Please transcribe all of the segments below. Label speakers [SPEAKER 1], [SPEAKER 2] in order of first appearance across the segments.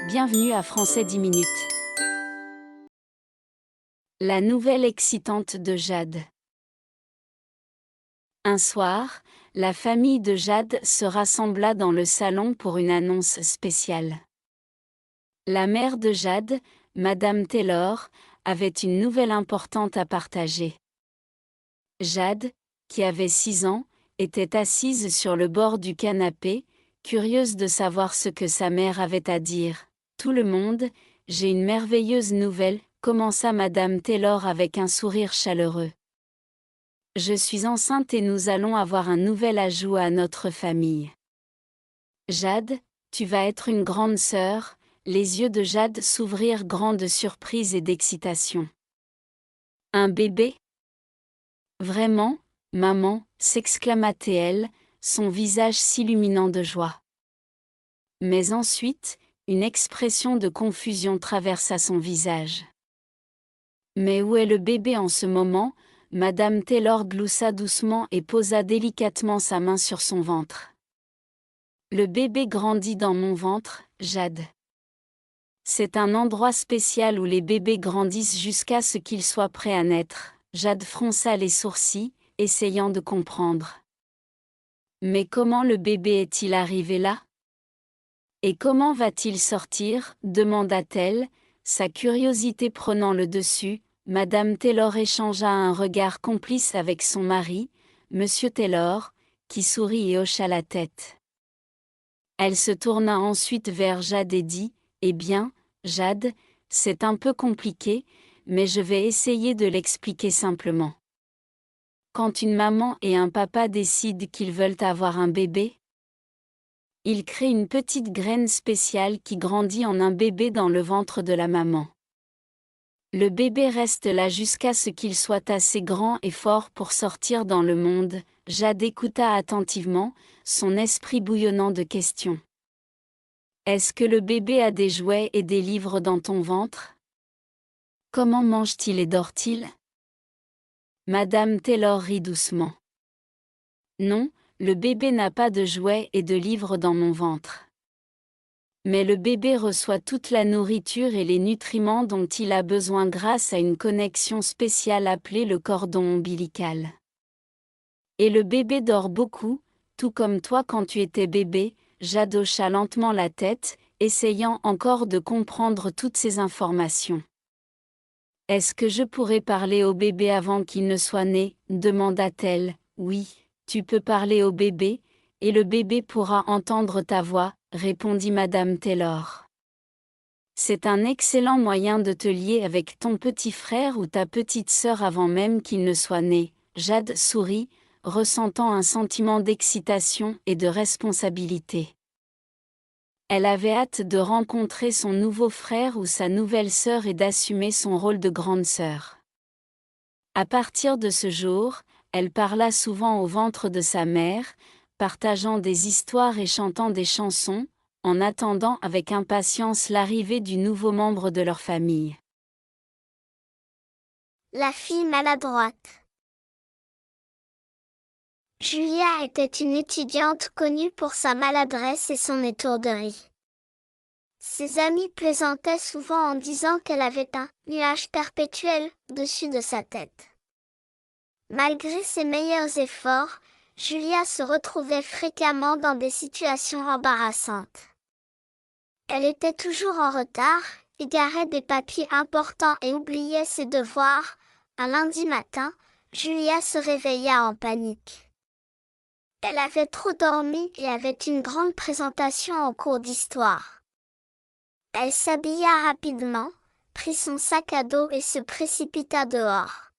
[SPEAKER 1] Bienvenue à Français 10 minutes. La nouvelle excitante de Jade. Un soir, la famille de Jade se rassembla dans le salon pour une annonce spéciale. La mère de Jade, Madame Taylor, avait une nouvelle importante à partager. Jade, qui avait 6 ans, était assise sur le bord du canapé, curieuse de savoir ce que sa mère avait à dire. « Tout le monde, j'ai une merveilleuse nouvelle », commença Madame Taylor avec un sourire chaleureux. « Je suis enceinte et nous allons avoir un nouvel ajout à notre famille. Jade, tu vas être une grande sœur », les yeux de Jade s'ouvrirent grands de surprise et d'excitation. « Un bébé ? Vraiment, maman » s'exclama-t-elle, son visage s'illuminant de joie. Mais ensuite, une expression de confusion traversa son visage. « Mais où est le bébé en ce moment ?» Madame Taylor gloussa doucement et posa délicatement sa main sur son ventre. « Le bébé grandit dans mon ventre, Jade. C'est un endroit spécial où les bébés grandissent jusqu'à ce qu'ils soient prêts à naître. » Jade fronça les sourcils, essayant de comprendre. « Mais comment le bébé est-il arrivé là ? Et comment va-t-il sortir ?» demanda-t-elle, sa curiosité prenant le dessus. Madame Taylor échangea un regard complice avec son mari, Monsieur Taylor, qui sourit et hocha la tête. Elle se tourna ensuite vers Jade et dit, « Eh bien, Jade, c'est un peu compliqué, mais je vais essayer de l'expliquer simplement. Quand une maman et un papa décident qu'ils veulent avoir un bébé, ils créent une petite graine spéciale qui grandit en un bébé dans le ventre de la maman. Le bébé reste là jusqu'à ce qu'il soit assez grand et fort pour sortir dans le monde. » Jade écouta attentivement, son esprit bouillonnant de questions. « Est-ce que le bébé a des jouets et des livres dans ton ventre ? Comment mange-t-il et dort-il ?» Madame Taylor rit doucement. « Non, le bébé n'a pas de jouets et de livres dans mon ventre. Mais le bébé reçoit toute la nourriture et les nutriments dont il a besoin grâce à une connexion spéciale appelée le cordon ombilical. Et le bébé dort beaucoup, tout comme toi quand tu étais bébé. » Jade hocha lentement la tête, essayant encore de comprendre toutes ces informations. « Est-ce que je pourrais parler au bébé avant qu'il ne soit né ?» demanda-t-elle. « Oui, tu peux parler au bébé, et le bébé pourra entendre ta voix, » répondit Madame Taylor. « C'est un excellent moyen de te lier avec ton petit frère ou ta petite sœur avant même qu'il ne soit né. » Jade sourit, ressentant un sentiment d'excitation et de responsabilité. Elle avait hâte de rencontrer son nouveau frère ou sa nouvelle sœur et d'assumer son rôle de grande sœur. À partir de ce jour, elle parla souvent au ventre de sa mère, partageant des histoires et chantant des chansons, en attendant avec impatience l'arrivée du nouveau membre de leur famille.
[SPEAKER 2] La fille maladroite. Julia était une étudiante connue pour sa maladresse et son étourderie. Ses amis plaisantaient souvent en disant qu'elle avait un nuage perpétuel au-dessus de sa tête. Malgré ses meilleurs efforts, Julia se retrouvait fréquemment dans des situations embarrassantes. Elle était toujours en retard, égarait des papiers importants et oubliait ses devoirs. Un lundi matin, Julia se réveilla en panique. Elle avait trop dormi et avait une grande présentation en cours d'histoire. Elle s'habilla rapidement, prit son sac à dos et se précipita dehors.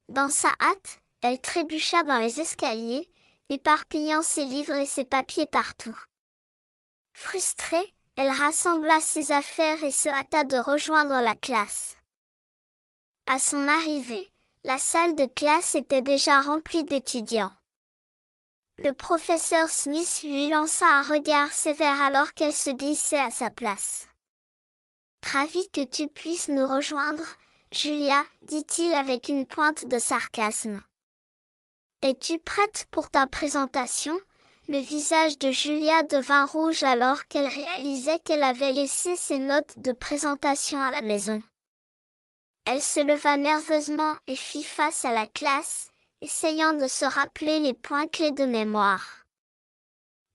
[SPEAKER 2] Dans sa hâte, elle trébucha dans les escaliers, éparpillant ses livres et ses papiers partout. Frustrée, elle rassembla ses affaires et se hâta de rejoindre la classe. À son arrivée, la salle de classe était déjà remplie d'étudiants. Le professeur Smith lui lança un regard sévère alors qu'elle se glissait à sa place. « Ravi que tu puisses nous rejoindre, Julia, » dit-il avec une pointe de sarcasme. « Es-tu prête pour ta présentation ?» Le visage de Julia devint rouge alors qu'elle réalisait qu'elle avait laissé ses notes de présentation à la maison. Elle se leva nerveusement et fit face à la classe, essayant de se rappeler les points clés de mémoire.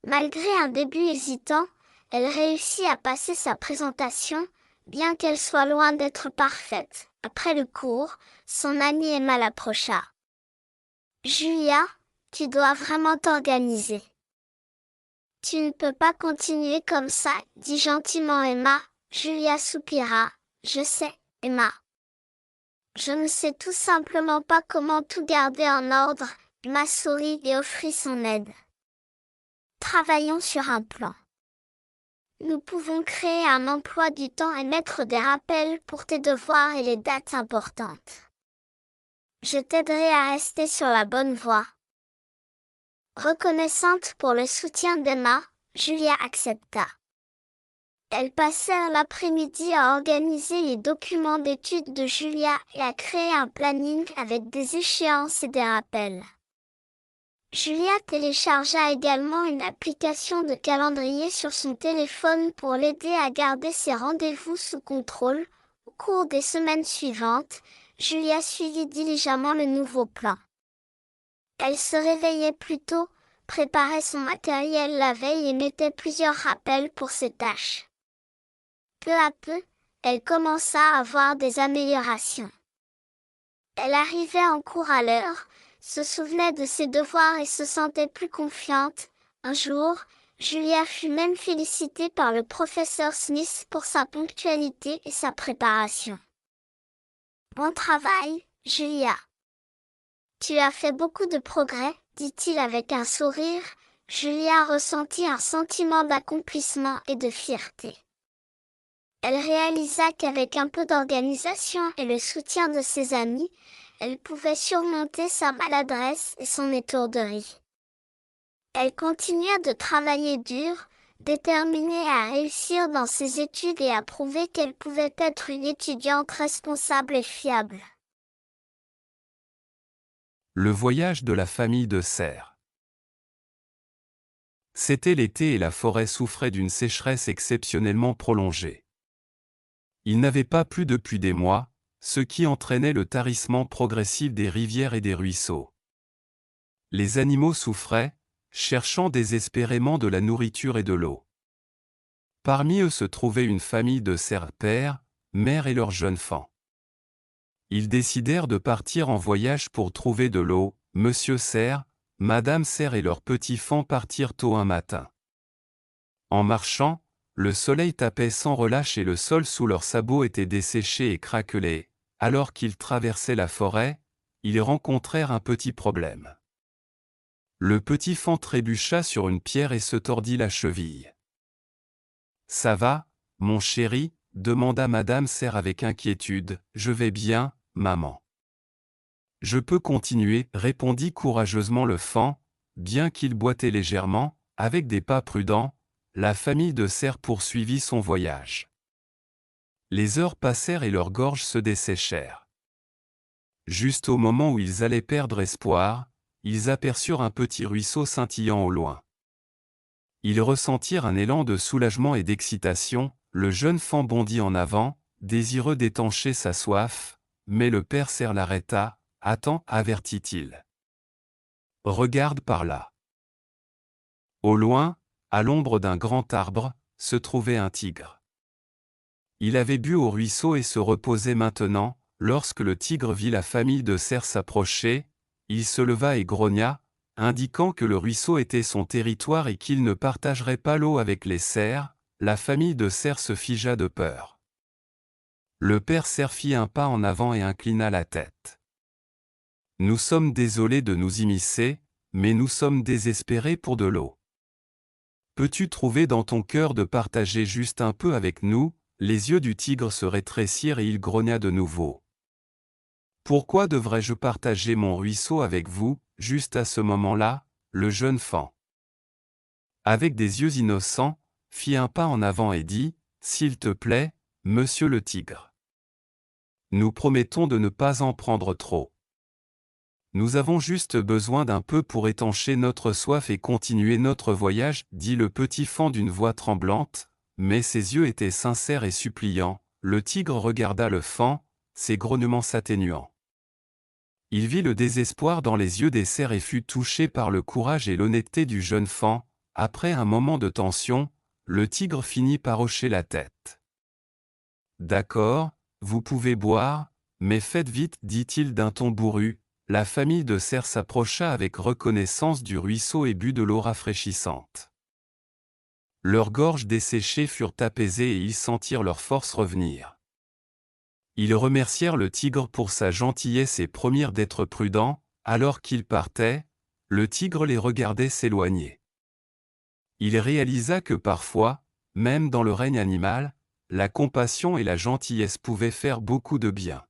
[SPEAKER 2] Malgré un début hésitant, elle réussit à passer sa présentation, bien qu'elle soit loin d'être parfaite. Après le cours, son amie Emma l'approcha. « Julia, tu dois vraiment t'organiser. Tu ne peux pas continuer comme ça, dit gentiment Emma. Julia soupira. Je sais, Emma. Je ne sais tout simplement pas comment tout garder en ordre. Emma sourit et offrit son aide. Travaillons sur un plan. Nous pouvons créer un emploi du temps et mettre des rappels pour tes devoirs et les dates importantes. Je t'aiderai à rester sur la bonne voie. Reconnaissante pour le soutien d'Emma, Julia accepta. Elles passèrent l'après-midi à organiser les documents d'études de Julia et à créer un planning avec des échéances et des rappels. Julia téléchargea également une application de calendrier sur son téléphone pour l'aider à garder ses rendez-vous sous contrôle. Au cours des semaines suivantes, Julia suivit diligemment le nouveau plan. Elle se réveillait plus tôt, préparait son matériel la veille et mettait plusieurs rappels pour ses tâches. Peu à peu, elle commença à voir des améliorations. Elle arrivait en cours à l'heure, se souvenait de ses devoirs et se sentait plus confiante. Un jour, Julia fut même félicitée par le professeur Smith pour sa ponctualité et sa préparation. « Bon travail, Julia. Tu as fait beaucoup de progrès, dit-il avec un sourire. Julia ressentit un sentiment d'accomplissement et de fierté. Elle réalisa qu'avec un peu d'organisation et le soutien de ses amis, elle pouvait surmonter sa maladresse et son étourderie. Elle continua de travailler dur, déterminée à réussir dans ses études et à prouver qu'elle pouvait être une étudiante responsable et fiable.
[SPEAKER 3] Le voyage de la famille de cerfs. C'était l'été et la forêt souffrait d'une sécheresse exceptionnellement prolongée. Il n'avait pas plu depuis des mois, ce qui entraînait le tarissement progressif des rivières et des ruisseaux. Les animaux souffraient, cherchant désespérément de la nourriture et de l'eau. Parmi eux se trouvait une famille de cerfs, père, mère et leurs jeunes enfants. Ils décidèrent de partir en voyage pour trouver de l'eau. Monsieur cerf, Madame cerf et leurs petits-enfants partirent tôt un matin. En marchant, le soleil tapait sans relâche et le sol sous leurs sabots était desséché et craquelé. Alors qu'ils traversaient la forêt, ils rencontrèrent un petit problème. Le petit faon trébucha sur une pierre et se tordit la cheville. « Ça va, mon chéri ?» demanda Madame cerf avec inquiétude. « Je vais bien, maman. »« Je peux continuer » répondit courageusement le faon, bien qu'il boitait légèrement, avec des pas prudents. La famille de cerfs poursuivit son voyage. Les heures passèrent et leurs gorges se desséchèrent. Juste au moment où ils allaient perdre espoir, ils aperçurent un petit ruisseau scintillant au loin. Ils ressentirent un élan de soulagement et d'excitation. Le jeune faon bondit en avant, désireux d'étancher sa soif, mais le père cerf l'arrêta. « Attends, avertit-il. Regarde par là. » Au loin, à l'ombre d'un grand arbre, se trouvait un tigre. Il avait bu au ruisseau et se reposait maintenant. Lorsque le tigre vit la famille de cerfs s'approcher, il se leva et grogna, indiquant que le ruisseau était son territoire et qu'il ne partagerait pas l'eau avec les cerfs. La famille de cerfs se figea de peur. Le père cerf fit un pas en avant et inclina la tête. « Nous sommes désolés de nous immiscer, mais nous sommes désespérés pour de l'eau. Peux-tu trouver dans ton cœur de partager juste un peu avec nous ?» Les yeux du tigre se rétrécirent et il grogna de nouveau. « Pourquoi devrais-je partager mon ruisseau avec vous ?» Juste à ce moment-là, le jeune faon, avec des yeux innocents, fit un pas en avant et dit « S'il te plaît, monsieur le tigre. Nous promettons de ne pas en prendre trop. Nous avons juste besoin d'un peu pour étancher notre soif et continuer notre voyage, dit le petit faon d'une voix tremblante, mais ses yeux étaient sincères et suppliants. Le tigre regarda le faon, ses grognements s'atténuant. Il vit le désespoir dans les yeux des cerfs et fut touché par le courage et l'honnêteté du jeune faon. Après un moment de tension, le tigre finit par hocher la tête. « D'accord, vous pouvez boire, mais faites vite, dit-il d'un ton bourru. La famille de cerfs s'approcha avec reconnaissance du ruisseau et but de l'eau rafraîchissante. Leurs gorges desséchées furent apaisées et ils sentirent leur force revenir. Ils remercièrent le tigre pour sa gentillesse et promirent d'être prudents. Alors qu'ils partaient, le tigre les regardait s'éloigner. Il réalisa que parfois, même dans le règne animal, la compassion et la gentillesse pouvaient faire beaucoup de bien.